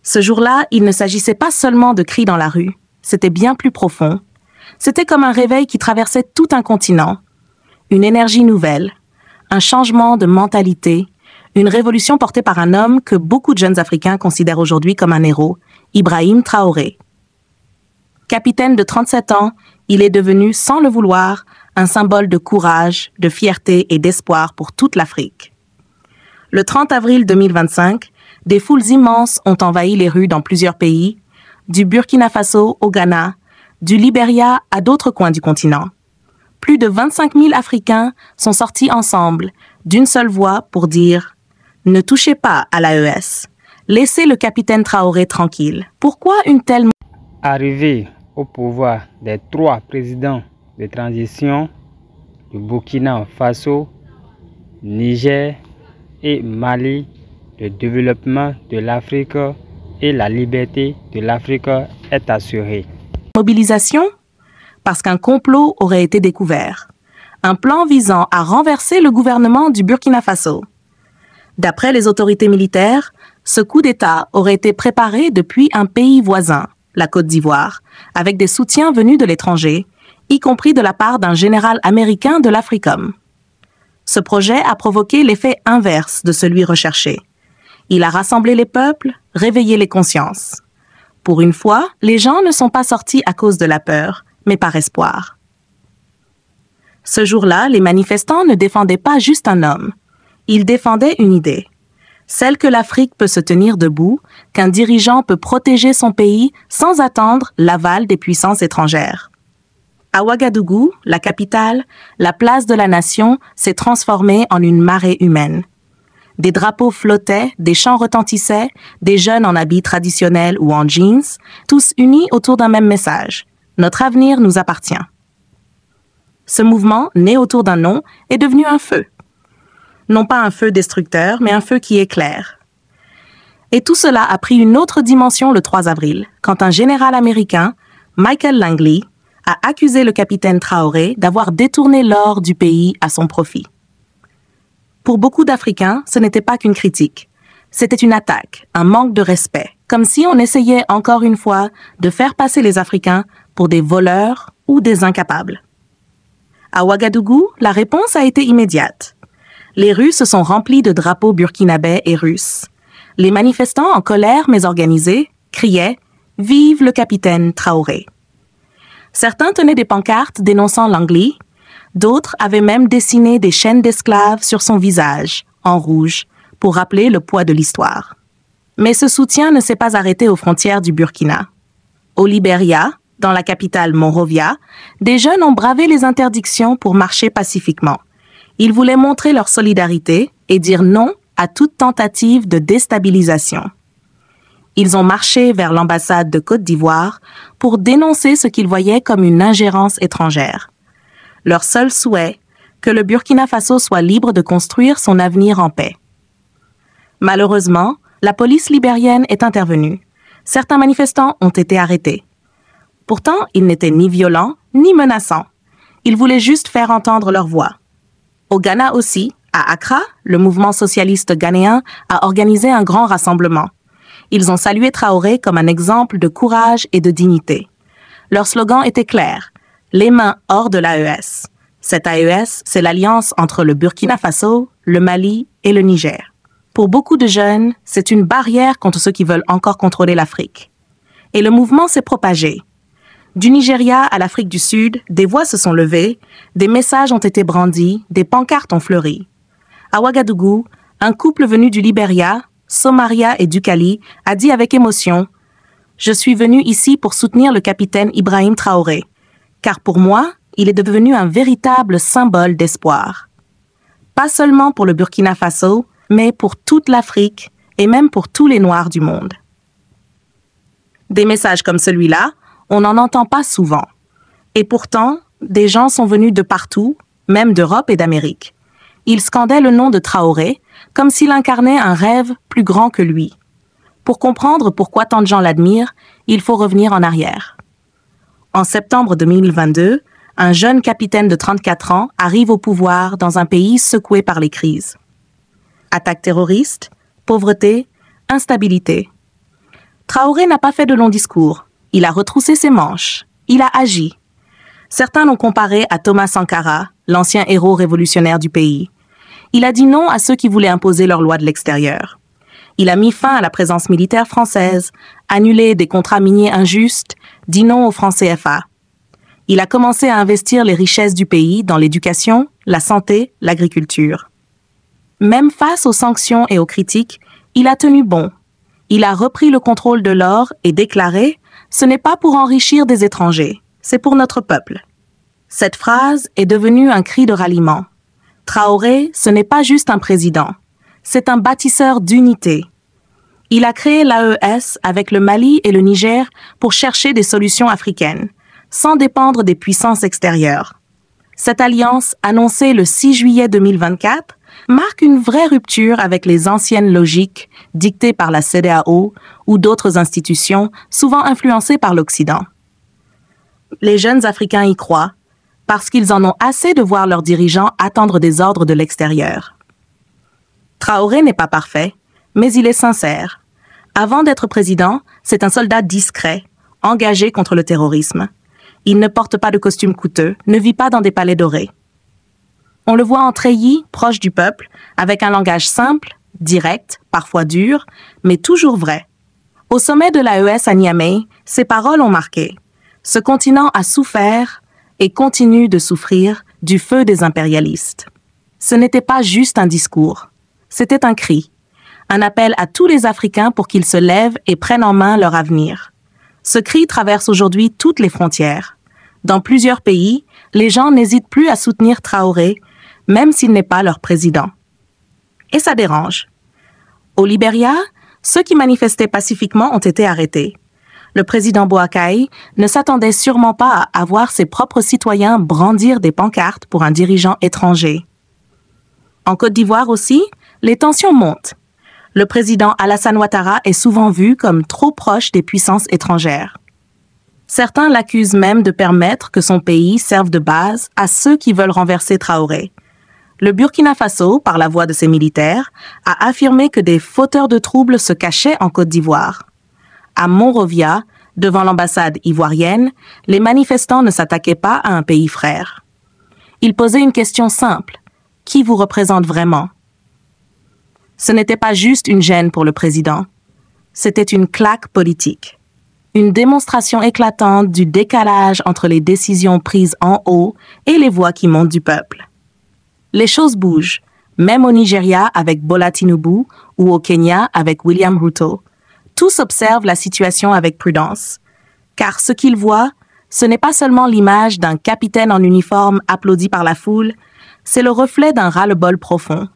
Ce jour-là, il ne s'agissait pas seulement de cris dans la rue, c'était bien plus profond. C'était comme un réveil qui traversait tout un continent, une énergie nouvelle, un changement de mentalité, une révolution portée par un homme que beaucoup de jeunes Africains considèrent aujourd'hui comme un héros, Ibrahim Traoré. Capitaine de 37 ans, il est devenu, sans le vouloir, un symbole de courage, de fierté et d'espoir pour toute l'Afrique. Le 30 avril 2025, des foules immenses ont envahi les rues dans plusieurs pays, du Burkina Faso au Ghana, du Libéria à d'autres coins du continent. Plus de 25 000 Africains sont sortis ensemble, d'une seule voix, pour dire « Ne touchez pas à l'AES. Laissez le capitaine Traoré tranquille. » Pourquoi une telle... Arrivé au pouvoir des 3 présidents de transition du Burkina Faso, Niger et Mali, le développement de l'Afrique et la liberté de l'Afrique est assurée. Mobilisation? Parce qu'un complot aurait été découvert. Un plan visant à renverser le gouvernement du Burkina Faso. D'après les autorités militaires, ce coup d'État aurait été préparé depuis un pays voisin, la Côte d'Ivoire, avec des soutiens venus de l'étranger, y compris de la part d'un général américain de l'Africom. Ce projet a provoqué l'effet inverse de celui recherché. Il a rassemblé les peuples, réveillé les consciences. Pour une fois, les gens ne sont pas sortis à cause de la peur, mais par espoir. Ce jour-là, les manifestants ne défendaient pas juste un homme. Ils défendaient une idée. Celle que l'Afrique peut se tenir debout, qu'un dirigeant peut protéger son pays sans attendre l'aval des puissances étrangères. À Ouagadougou, la capitale, la place de la nation s'est transformée en une marée humaine. Des drapeaux flottaient, des chants retentissaient, des jeunes en habits traditionnels ou en jeans, tous unis autour d'un même message. Notre avenir nous appartient. Ce mouvement, né autour d'un nom, est devenu un feu. Non pas un feu destructeur, mais un feu qui éclaire. Et tout cela a pris une autre dimension le 3 avril, quand un général américain, Michael Langley, a accusé le capitaine Traoré d'avoir détourné l'or du pays à son profit. Pour beaucoup d'Africains, ce n'était pas qu'une critique. C'était une attaque, un manque de respect, comme si on essayait encore une fois de faire passer les Africains pour des voleurs ou des incapables. À Ouagadougou, la réponse a été immédiate. Les rues se sont remplies de drapeaux burkinabais et russes. Les manifestants, en colère mais organisés, criaient « Vive le capitaine Traoré !» Certains tenaient des pancartes dénonçant Langley, d'autres avaient même dessiné des chaînes d'esclaves sur son visage, en rouge, pour rappeler le poids de l'histoire. Mais ce soutien ne s'est pas arrêté aux frontières du Burkina. Au Libéria, dans la capitale Monrovia, des jeunes ont bravé les interdictions pour marcher pacifiquement. Ils voulaient montrer leur solidarité et dire non à toute tentative de déstabilisation. Ils ont marché vers l'ambassade de Côte d'Ivoire pour dénoncer ce qu'ils voyaient comme une ingérence étrangère. Leur seul souhait, que le Burkina Faso soit libre de construire son avenir en paix. Malheureusement, la police libérienne est intervenue. Certains manifestants ont été arrêtés. Pourtant, ils n'étaient ni violents, ni menaçants. Ils voulaient juste faire entendre leur voix. Au Ghana aussi, à Accra, le mouvement socialiste ghanéen a organisé un grand rassemblement. Ils ont salué Traoré comme un exemple de courage et de dignité. Leur slogan était clair, « Les mains hors de l'AES ». Cette AES, c'est l'alliance entre le Burkina Faso, le Mali et le Niger. Pour beaucoup de jeunes, c'est une barrière contre ceux qui veulent encore contrôler l'Afrique. Et le mouvement s'est propagé. Du Nigeria à l'Afrique du Sud, des voix se sont levées, des messages ont été brandis, des pancartes ont fleuri. À Ouagadougou, un couple venu du Libéria, Somaria et Dukali, a dit avec émotion « Je suis venu ici pour soutenir le capitaine Ibrahim Traoré, car pour moi, il est devenu un véritable symbole d'espoir. Pas seulement pour le Burkina Faso, mais pour toute l'Afrique et même pour tous les Noirs du monde. » Des messages comme celui-là, on n'en entend pas souvent. Et pourtant, des gens sont venus de partout, même d'Europe et d'Amérique. Ils scandaient le nom de Traoré, comme s'il incarnait un rêve plus grand que lui. Pour comprendre pourquoi tant de gens l'admirent, il faut revenir en arrière. En septembre 2022, un jeune capitaine de 34 ans arrive au pouvoir dans un pays secoué par les crises. Attaques terroristes, pauvreté, instabilité. Traoré n'a pas fait de longs discours. Il a retroussé ses manches. Il a agi. Certains l'ont comparé à Thomas Sankara, l'ancien héros révolutionnaire du pays. Il a dit non à ceux qui voulaient imposer leurs lois de l'extérieur. Il a mis fin à la présence militaire française, annulé des contrats miniers injustes, dit non au franc CFA. Il a commencé à investir les richesses du pays dans l'éducation, la santé, l'agriculture. Même face aux sanctions et aux critiques, il a tenu bon. Il a repris le contrôle de l'or et déclaré « Ce n'est pas pour enrichir des étrangers, c'est pour notre peuple ». Cette phrase est devenue un cri de ralliement. Traoré, ce n'est pas juste un président, c'est un bâtisseur d'unité. Il a créé l'AES avec le Mali et le Niger pour chercher des solutions africaines, sans dépendre des puissances extérieures. Cette alliance, annoncée le 6 juillet 2024, marque une vraie rupture avec les anciennes logiques dictées par la CEDEAO ou d'autres institutions souvent influencées par l'Occident. Les jeunes Africains y croient, parce qu'ils en ont assez de voir leurs dirigeants attendre des ordres de l'extérieur. Traoré n'est pas parfait, mais il est sincère. Avant d'être président, c'est un soldat discret, engagé contre le terrorisme. Il ne porte pas de costume coûteux, ne vit pas dans des palais dorés. On le voit en treillis, proche du peuple, avec un langage simple, direct, parfois dur, mais toujours vrai. Au sommet de l'AES à Niamey, ses paroles ont marqué. Ce continent a souffert et continue de souffrir du feu des impérialistes. Ce n'était pas juste un discours, c'était un cri, un appel à tous les Africains pour qu'ils se lèvent et prennent en main leur avenir. Ce cri traverse aujourd'hui toutes les frontières. Dans plusieurs pays, les gens n'hésitent plus à soutenir Traoré, même s'il n'est pas leur président. Et ça dérange. Au Libéria, ceux qui manifestaient pacifiquement ont été arrêtés. Le président Boakai ne s'attendait sûrement pas à voir ses propres citoyens brandir des pancartes pour un dirigeant étranger. En Côte d'Ivoire aussi, les tensions montent. Le président Alassane Ouattara est souvent vu comme trop proche des puissances étrangères. Certains l'accusent même de permettre que son pays serve de base à ceux qui veulent renverser Traoré. Le Burkina Faso, par la voix de ses militaires, a affirmé que des fauteurs de troubles se cachaient en Côte d'Ivoire. À Monrovia, devant l'ambassade ivoirienne, les manifestants ne s'attaquaient pas à un pays frère. Ils posaient une question simple. Qui vous représente vraiment? Ce n'était pas juste une gêne pour le président. C'était une claque politique. Une démonstration éclatante du décalage entre les décisions prises en haut et les voix qui montent du peuple. Les choses bougent, même au Nigeria avec Bola Tinubu ou au Kenya avec William Ruto. Tous observent la situation avec prudence, car ce qu'ils voient, ce n'est pas seulement l'image d'un capitaine en uniforme applaudi par la foule, c'est le reflet d'un ras-le-bol profond.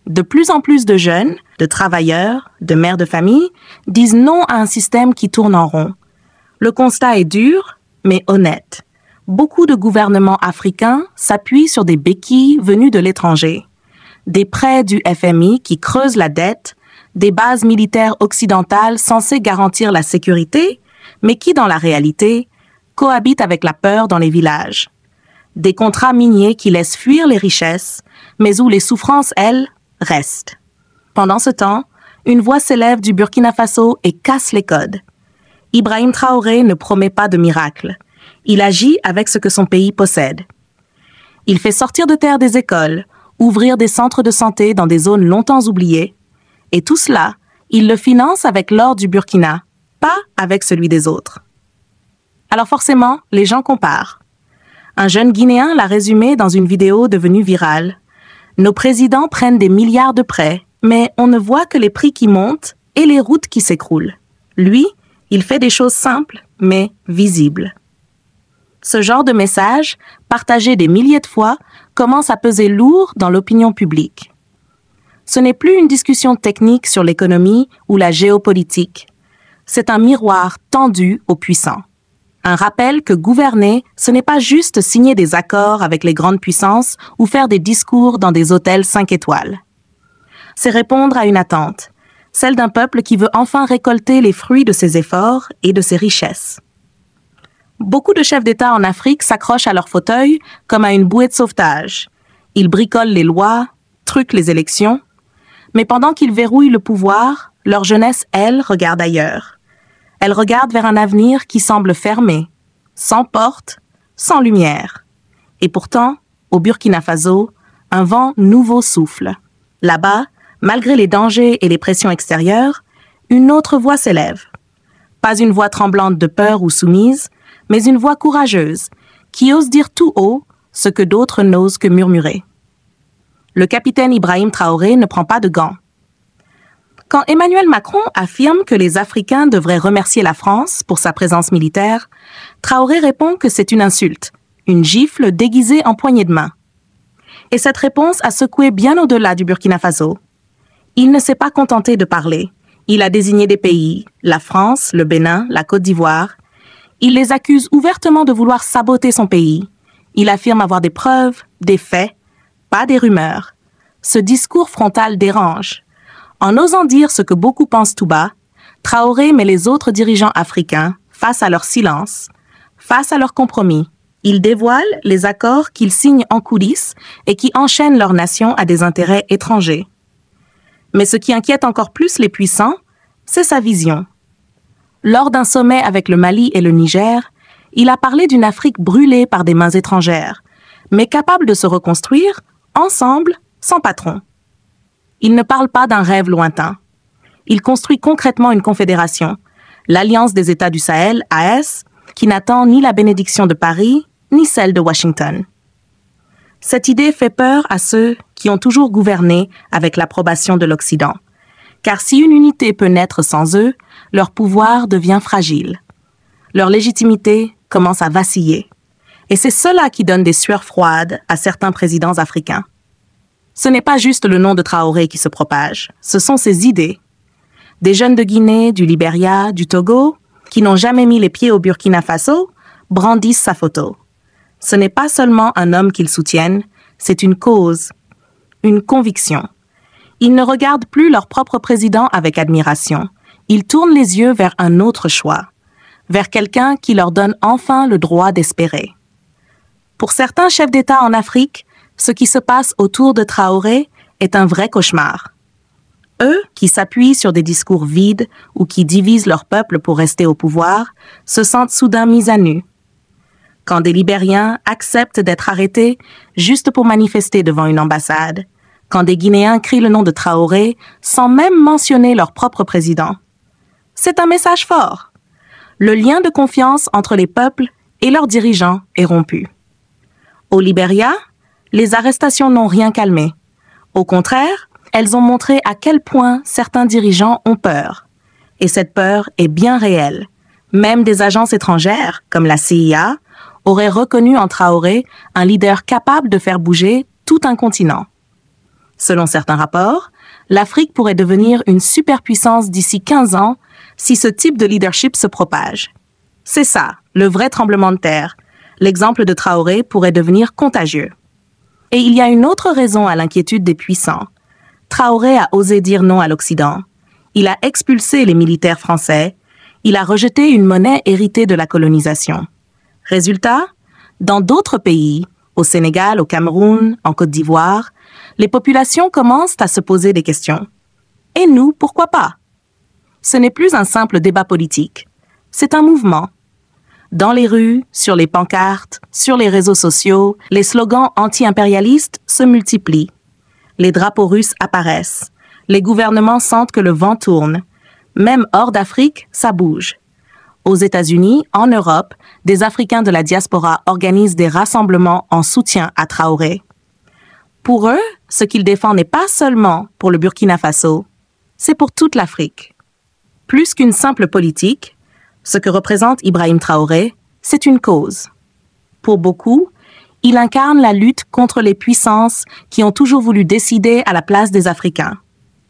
De plus en plus de jeunes, de travailleurs, de mères de famille, disent non à un système qui tourne en rond. Le constat est dur, mais honnête. Beaucoup de gouvernements africains s'appuient sur des béquilles venues de l'étranger. Des prêts du FMI qui creusent la dette, des bases militaires occidentales censées garantir la sécurité, mais qui, dans la réalité, cohabitent avec la peur dans les villages. Des contrats miniers qui laissent fuir les richesses, mais où les souffrances, elles, restent. Pendant ce temps, une voix s'élève du Burkina Faso et casse les codes. Ibrahim Traoré ne promet pas de miracle. Il agit avec ce que son pays possède. Il fait sortir de terre des écoles, ouvrir des centres de santé dans des zones longtemps oubliées, et tout cela, il le finance avec l'or du Burkina, pas avec celui des autres. Alors forcément, les gens comparent. Un jeune Guinéen l'a résumé dans une vidéo devenue virale. Nos présidents prennent des milliards de prêts, mais on ne voit que les prix qui montent et les routes qui s'écroulent. Lui, il fait des choses simples, mais visibles. Ce genre de message, partagé des milliers de fois, commence à peser lourd dans l'opinion publique. Ce n'est plus une discussion technique sur l'économie ou la géopolitique. C'est un miroir tendu aux puissants. Un rappel que gouverner, ce n'est pas juste signer des accords avec les grandes puissances ou faire des discours dans des hôtels 5 étoiles. C'est répondre à une attente, celle d'un peuple qui veut enfin récolter les fruits de ses efforts et de ses richesses. Beaucoup de chefs d'État en Afrique s'accrochent à leur fauteuil comme à une bouée de sauvetage. Ils bricolent les lois, truquent les élections, mais pendant qu'ils verrouillent le pouvoir, leur jeunesse, elle, regarde ailleurs. Elle regarde vers un avenir qui semble fermé, sans porte, sans lumière. Et pourtant, au Burkina Faso, un vent nouveau souffle. Là-bas, malgré les dangers et les pressions extérieures, une autre voix s'élève. Pas une voix tremblante de peur ou soumise, mais une voix courageuse, qui ose dire tout haut ce que d'autres n'osent que murmurer. Le capitaine Ibrahim Traoré ne prend pas de gants. Quand Emmanuel Macron affirme que les Africains devraient remercier la France pour sa présence militaire, Traoré répond que c'est une insulte, une gifle déguisée en poignée de main. Et cette réponse a secoué bien au-delà du Burkina Faso. Il ne s'est pas contenté de parler. Il a désigné des pays, la France, le Bénin, la Côte d'Ivoire. Il les accuse ouvertement de vouloir saboter son pays. Il affirme avoir des preuves, des faits, pas des rumeurs. Ce discours frontal dérange. En osant dire ce que beaucoup pensent tout bas, Traoré met les autres dirigeants africains face à leur silence, face à leur compromis. Il dévoile les accords qu'ils signent en coulisses et qui enchaînent leur nation à des intérêts étrangers. Mais ce qui inquiète encore plus les puissants, c'est sa vision. Lors d'un sommet avec le Mali et le Niger, il a parlé d'une Afrique brûlée par des mains étrangères, mais capable de se reconstruire, ensemble, sans patron. Il ne parle pas d'un rêve lointain. Il construit concrètement une confédération, l'Alliance des États du Sahel, AES, qui n'attend ni la bénédiction de Paris, ni celle de Washington. Cette idée fait peur à ceux qui ont toujours gouverné avec l'approbation de l'Occident, car si une unité peut naître sans eux, leur pouvoir devient fragile. Leur légitimité commence à vaciller. Et c'est cela qui donne des sueurs froides à certains présidents africains. Ce n'est pas juste le nom de Traoré qui se propage, ce sont ses idées. Des jeunes de Guinée, du Libéria, du Togo, qui n'ont jamais mis les pieds au Burkina Faso, brandissent sa photo. Ce n'est pas seulement un homme qu'ils soutiennent, c'est une cause, une conviction. Ils ne regardent plus leur propre président avec admiration. Ils tournent les yeux vers un autre choix, vers quelqu'un qui leur donne enfin le droit d'espérer. Pour certains chefs d'État en Afrique, ce qui se passe autour de Traoré est un vrai cauchemar. Eux, qui s'appuient sur des discours vides ou qui divisent leur peuple pour rester au pouvoir, se sentent soudain mis à nu. Quand des Libériens acceptent d'être arrêtés juste pour manifester devant une ambassade, quand des Guinéens crient le nom de Traoré sans même mentionner leur propre président. C'est un message fort. Le lien de confiance entre les peuples et leurs dirigeants est rompu. Au Libéria, les arrestations n'ont rien calmé. Au contraire, elles ont montré à quel point certains dirigeants ont peur. Et cette peur est bien réelle. Même des agences étrangères, comme la CIA, auraient reconnu en Traoré un leader capable de faire bouger tout un continent. Selon certains rapports, l'Afrique pourrait devenir une superpuissance d'ici 15 ans si ce type de leadership se propage. C'est ça, le vrai tremblement de terre. L'exemple de Traoré pourrait devenir contagieux. Et il y a une autre raison à l'inquiétude des puissants. Traoré a osé dire non à l'Occident. Il a expulsé les militaires français. Il a rejeté une monnaie héritée de la colonisation. Résultat, dans d'autres pays, au Sénégal, au Cameroun, en Côte d'Ivoire, les populations commencent à se poser des questions. Et nous, pourquoi pas? Ce n'est plus un simple débat politique. C'est un mouvement. Dans les rues, sur les pancartes, sur les réseaux sociaux, les slogans anti-impérialistes se multiplient. Les drapeaux russes apparaissent. Les gouvernements sentent que le vent tourne. Même hors d'Afrique, ça bouge. Aux États-Unis, en Europe, des Africains de la diaspora organisent des rassemblements en soutien à Traoré. Pour eux, ce qu'ils défendent n'est pas seulement pour le Burkina Faso, c'est pour toute l'Afrique. Plus qu'une simple politique, ce que représente Ibrahim Traoré, c'est une cause. Pour beaucoup, il incarne la lutte contre les puissances qui ont toujours voulu décider à la place des Africains.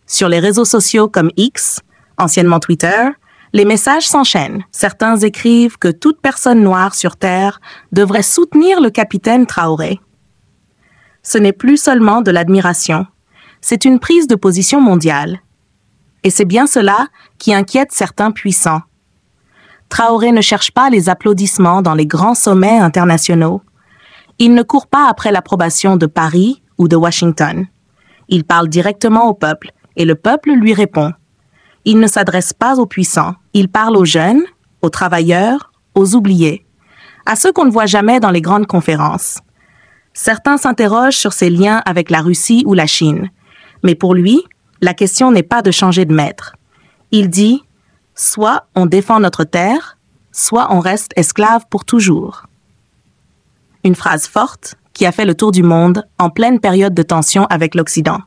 Sur les réseaux sociaux comme X, anciennement Twitter, les messages s'enchaînent. Certains écrivent que toute personne noire sur Terre devrait soutenir le capitaine Traoré. Ce n'est plus seulement de l'admiration, c'est une prise de position mondiale. Et c'est bien cela qui inquiète certains puissants. Traoré ne cherche pas les applaudissements dans les grands sommets internationaux. Il ne court pas après l'approbation de Paris ou de Washington. Il parle directement au peuple et le peuple lui répond. Il ne s'adresse pas aux puissants. Il parle aux jeunes, aux travailleurs, aux oubliés, à ceux qu'on ne voit jamais dans les grandes conférences. Certains s'interrogent sur ses liens avec la Russie ou la Chine. Mais pour lui, la question n'est pas de changer de maître. Il dit « Soit on défend notre terre, soit on reste esclave pour toujours ». Une phrase forte qui a fait le tour du monde en pleine période de tension avec l'Occident.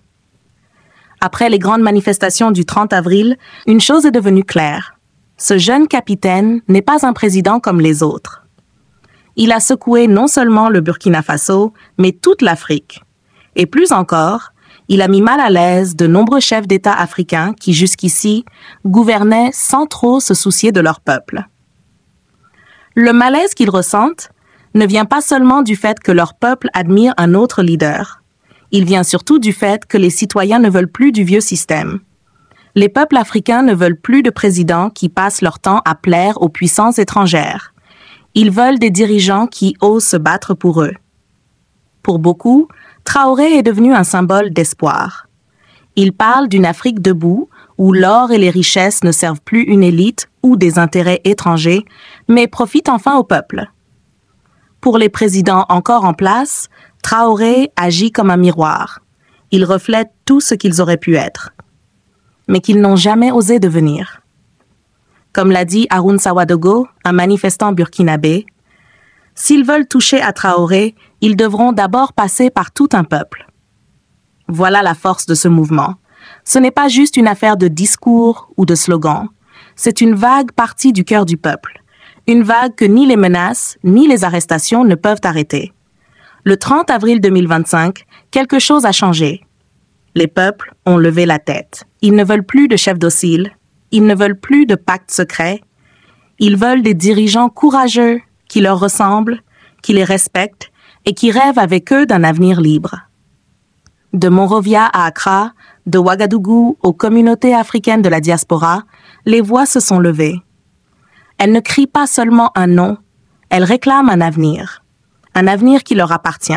Après les grandes manifestations du 30 avril, une chose est devenue claire. Ce jeune capitaine n'est pas un président comme les autres. Il a secoué non seulement le Burkina Faso, mais toute l'Afrique. Et plus encore, il a mis mal à l'aise de nombreux chefs d'État africains qui, jusqu'ici, gouvernaient sans trop se soucier de leur peuple. Le malaise qu'ils ressentent ne vient pas seulement du fait que leur peuple admire un autre leader. Il vient surtout du fait que les citoyens ne veulent plus du vieux système. Les peuples africains ne veulent plus de présidents qui passent leur temps à plaire aux puissances étrangères. Ils veulent des dirigeants qui osent se battre pour eux. Pour beaucoup, Traoré est devenu un symbole d'espoir. Il parle d'une Afrique debout où l'or et les richesses ne servent plus une élite ou des intérêts étrangers, mais profitent enfin au peuple. Pour les présidents encore en place, Traoré agit comme un miroir. Il reflète tout ce qu'ils auraient pu être, mais qu'ils n'ont jamais osé devenir. Comme l'a dit Haroun Sawadogo, un manifestant burkinabé, « S'ils veulent toucher à Traoré, ils devront d'abord passer par tout un peuple. » Voilà la force de ce mouvement. Ce n'est pas juste une affaire de discours ou de slogans. C'est une vague partie du cœur du peuple. Une vague que ni les menaces, ni les arrestations ne peuvent arrêter. Le 30 avril 2025, quelque chose a changé. Les peuples ont levé la tête. Ils ne veulent plus de chefs dociles. Ils ne veulent plus de pactes secrets. Ils veulent des dirigeants courageux qui leur ressemblent, qui les respectent et qui rêvent avec eux d'un avenir libre. De Monrovia à Accra, de Ouagadougou aux communautés africaines de la diaspora, les voix se sont levées. Elles ne crient pas seulement un nom, elles réclament un avenir qui leur appartient.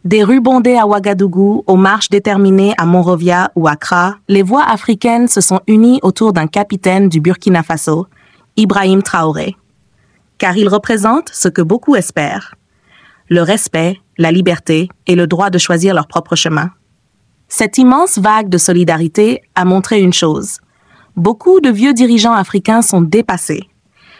Des rues bondées à Ouagadougou aux marches déterminées à Monrovia ou Accra, les voix africaines se sont unies autour d'un capitaine du Burkina Faso, Ibrahim Traoré. Car il représente ce que beaucoup espèrent, le respect, la liberté et le droit de choisir leur propre chemin. Cette immense vague de solidarité a montré une chose. Beaucoup de vieux dirigeants africains sont dépassés.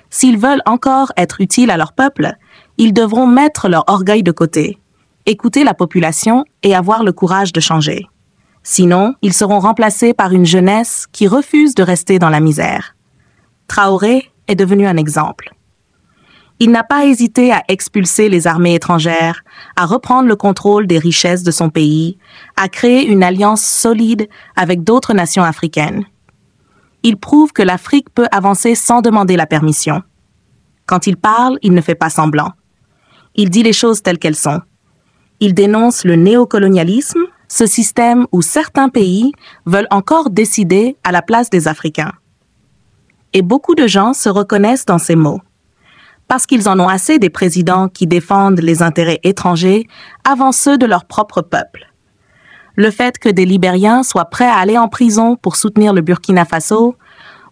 S'ils veulent encore être utiles à leur peuple, ils devront mettre leur orgueil de côté, écouter la population et avoir le courage de changer. Sinon, ils seront remplacés par une jeunesse qui refuse de rester dans la misère. Traoré est devenu un exemple. Il n'a pas hésité à expulser les armées étrangères, à reprendre le contrôle des richesses de son pays, à créer une alliance solide avec d'autres nations africaines. Il prouve que l'Afrique peut avancer sans demander la permission. Quand il parle, il ne fait pas semblant. Il dit les choses telles qu'elles sont. Il dénonce le néocolonialisme, ce système où certains pays veulent encore décider à la place des Africains. Et beaucoup de gens se reconnaissent dans ces mots. Parce qu'ils en ont assez des présidents qui défendent les intérêts étrangers avant ceux de leur propre peuple. Le fait que des Libériens soient prêts à aller en prison pour soutenir le Burkina Faso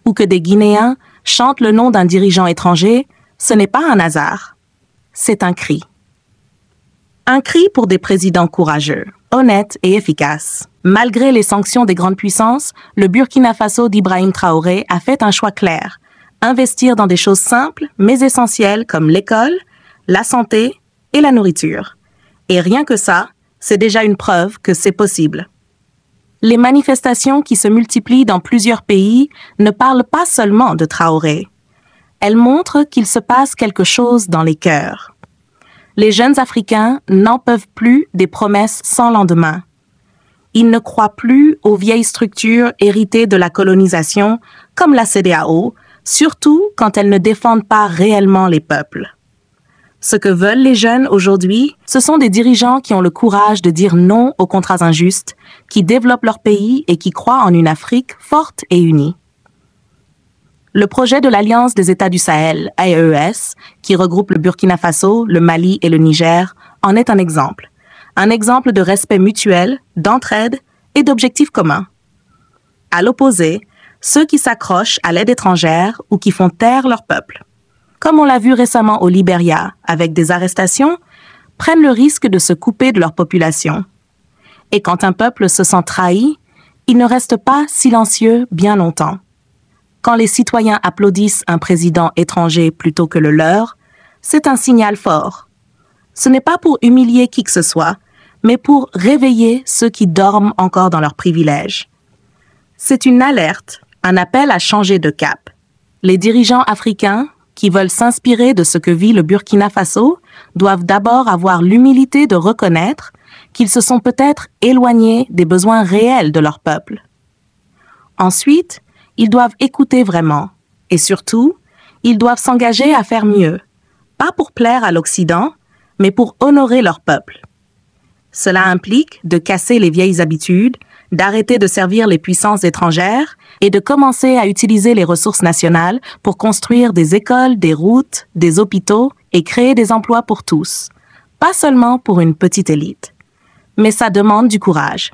ou que des Guinéens chantent le nom d'un dirigeant étranger, ce n'est pas un hasard. C'est un cri. Un cri pour des présidents courageux, honnêtes et efficaces. Malgré les sanctions des grandes puissances, le Burkina Faso d'Ibrahim Traoré a fait un choix clair. Investir dans des choses simples mais essentielles comme l'école, la santé et la nourriture. Et rien que ça, c'est déjà une preuve que c'est possible. Les manifestations qui se multiplient dans plusieurs pays ne parlent pas seulement de Traoré. Elles montrent qu'il se passe quelque chose dans les cœurs. Les jeunes Africains n'en peuvent plus des promesses sans lendemain. Ils ne croient plus aux vieilles structures héritées de la colonisation comme la CEDEAO, surtout quand elles ne défendent pas réellement les peuples. Ce que veulent les jeunes aujourd'hui, ce sont des dirigeants qui ont le courage de dire non aux contrats injustes, qui développent leur pays et qui croient en une Afrique forte et unie. Le projet de l'Alliance des États du Sahel, AES, qui regroupe le Burkina Faso, le Mali et le Niger, en est un exemple. Un exemple de respect mutuel, d'entraide et d'objectifs communs. À l'opposé, ceux qui s'accrochent à l'aide étrangère ou qui font taire leur peuple, comme on l'a vu récemment au Libéria avec des arrestations, prennent le risque de se couper de leur population. Et quand un peuple se sent trahi, il ne reste pas silencieux bien longtemps. Quand les citoyens applaudissent un président étranger plutôt que le leur, c'est un signal fort. Ce n'est pas pour humilier qui que ce soit, mais pour réveiller ceux qui dorment encore dans leurs privilèges. C'est une alerte, un appel à changer de cap. Les dirigeants africains, qui veulent s'inspirer de ce que vit le Burkina Faso, doivent d'abord avoir l'humilité de reconnaître qu'ils se sont peut-être éloignés des besoins réels de leur peuple. Ensuite, ils doivent écouter vraiment, et surtout, ils doivent s'engager à faire mieux, pas pour plaire à l'Occident, mais pour honorer leur peuple. Cela implique de casser les vieilles habitudes, d'arrêter de servir les puissances étrangères et de commencer à utiliser les ressources nationales pour construire des écoles, des routes, des hôpitaux et créer des emplois pour tous, pas seulement pour une petite élite. Mais ça demande du courage.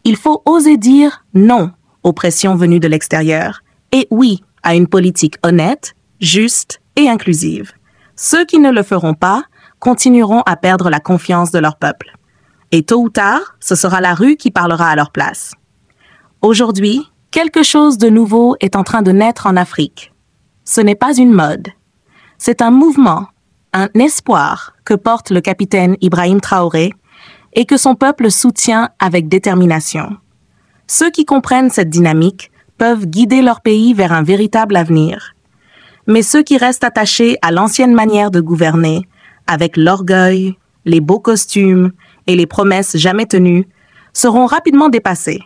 Il faut oser dire non aux pressions venues de l'extérieur et oui à une politique honnête, juste et inclusive. Ceux qui ne le feront pas continueront à perdre la confiance de leur peuple. Et tôt ou tard, ce sera la rue qui parlera à leur place. Aujourd'hui, quelque chose de nouveau est en train de naître en Afrique. Ce n'est pas une mode. C'est un mouvement, un espoir que porte le capitaine Ibrahim Traoré et que son peuple soutient avec détermination. Ceux qui comprennent cette dynamique peuvent guider leur pays vers un véritable avenir. Mais ceux qui restent attachés à l'ancienne manière de gouverner, avec l'orgueil, les beaux costumes et les promesses jamais tenues, seront rapidement dépassés.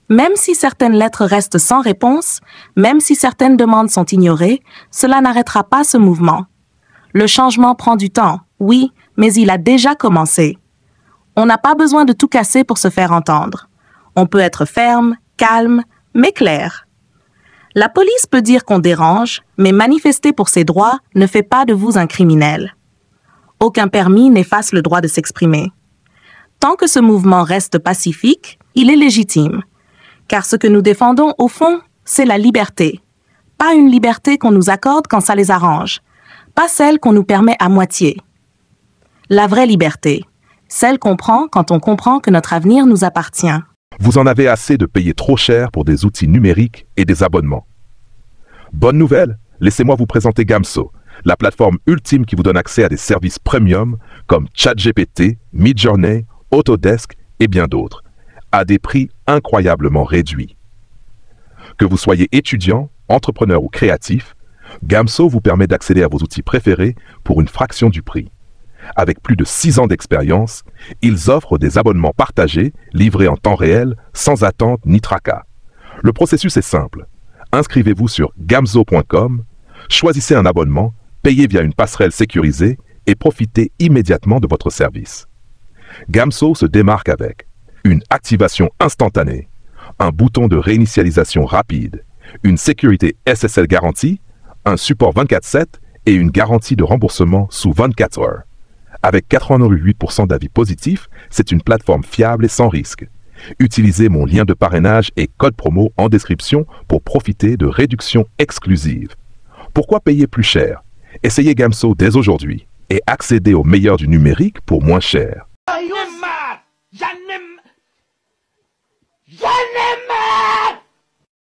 Même si certaines lettres restent sans réponse, même si certaines demandes sont ignorées, cela n'arrêtera pas ce mouvement. Le changement prend du temps, oui, mais il a déjà commencé. On n'a pas besoin de tout casser pour se faire entendre. On peut être ferme, calme, mais clair. La police peut dire qu'on dérange, mais manifester pour ses droits ne fait pas de vous un criminel. Aucun permis n'efface le droit de s'exprimer. Tant que ce mouvement reste pacifique, il est légitime. Car ce que nous défendons, au fond, c'est la liberté. Pas une liberté qu'on nous accorde quand ça les arrange. Pas celle qu'on nous permet à moitié. La vraie liberté, celle qu'on prend quand on comprend que notre avenir nous appartient. Vous en avez assez de payer trop cher pour des outils numériques et des abonnements. Bonne nouvelle, laissez-moi vous présenter Gamso, la plateforme ultime qui vous donne accès à des services premium comme ChatGPT, Midjourney, Autodesk et bien d'autres, à des prix incroyablement réduits. Que vous soyez étudiant, entrepreneur ou créatif, Gamso vous permet d'accéder à vos outils préférés pour une fraction du prix. Avec plus de 6 ans d'expérience, ils offrent des abonnements partagés, livrés en temps réel, sans attente ni tracas. Le processus est simple. Inscrivez-vous sur gamzo.com, choisissez un abonnement, payez via une passerelle sécurisée et profitez immédiatement de votre service. Gamso se démarque avec une activation instantanée, un bouton de réinitialisation rapide, une sécurité SSL garantie, un support 24/7 et une garantie de remboursement sous 24 heures. Avec 88% d'avis positifs, c'est une plateforme fiable et sans risque. Utilisez mon lien de parrainage et code promo en description pour profiter de réductions exclusives. Pourquoi payer plus cher? Essayez Gamso dès aujourd'hui et accédez au meilleur du numérique pour moins cher. J'en ai marre.